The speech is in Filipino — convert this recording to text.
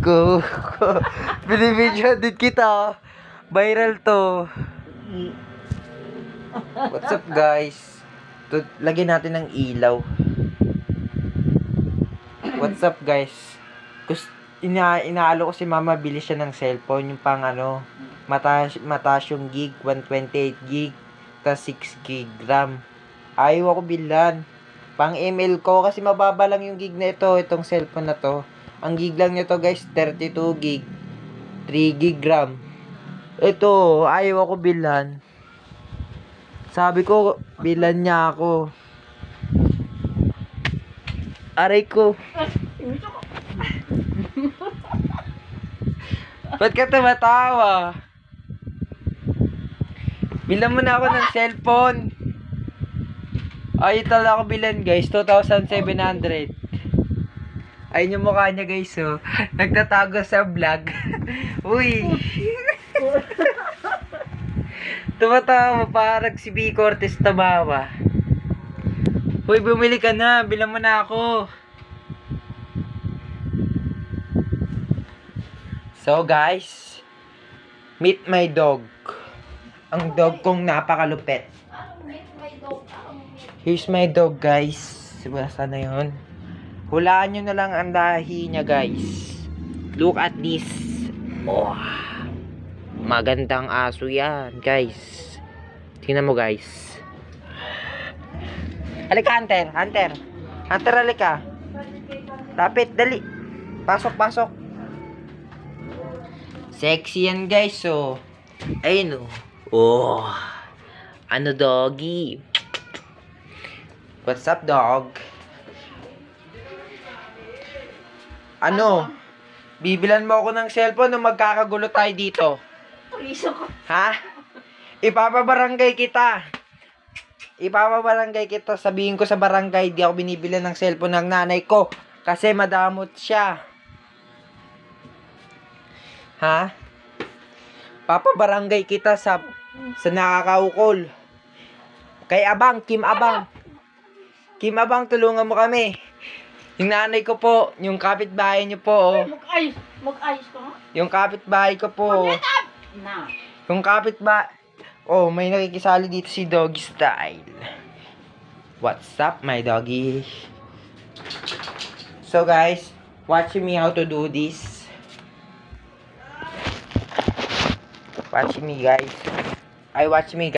Go. Binibidyo din kita. Viral to. What's up guys? Lagyan natin ng ilaw. What's up guys? Inaalo ko si mama, bili siya ng cellphone. Yung pang ano, mataas yung gig, 128 gig, tas 6 gig RAM. Ayaw ako bilan. Pang email ko kasi mababa lang yung gig na ito, itong cellphone na to. Ang gig lang nito guys, 32 gig, 3 gig RAM. Ito, ayaw ako bilan. Sabi ko, bilan niya ako. Aray ko. Ba't ka tumatawa? Bilan mo na ako ng cellphone. Ay, talaga ako bilan guys, 2,700. Ayun yung mukha niya guys, oh. Nagtatago sa vlog. Uy. Tumatawa, parang si B. Cortez tumawa. Uy, bumili ka na. Bilang mo na ako. So guys, meet my dog. Ang dog kong napakalupit. Here's my dog guys. Basta na yun. Hulaan nyo na lang ang lahi niya guys. Look at this. Oh. Magandang aso yan, guys. Tingnan mo, guys. Halika, Hunter. Hunter, halika. Lapit, dali. Pasok. Sexy yan, guys, oh. Ayun, oh. Ano, doggy? What's up, dog? Ano? Bibilan mo ako ng cellphone nung magkakagulo tayo dito. Ha? Ipapabarangay kita. Sabihin ko sa barangay, di ako binibili ng cellphone ng nanay ko. Kasi madamot siya. Ha? Papabarangay kita sa nakakaukol. Kay Abang, Kim Abang. Kim Abang, tulungan mo kami. Yung nanay ko po, yung kapitbahay niyo po. Mag-ayos ka nga. Yung kapitbahay ko po. Na. Yung kapitbahay. Oh, may nakikisali dito si Doggy Style. What's up, my doggy? So guys, watch me how to do this. Watch me guys. Watch me guys.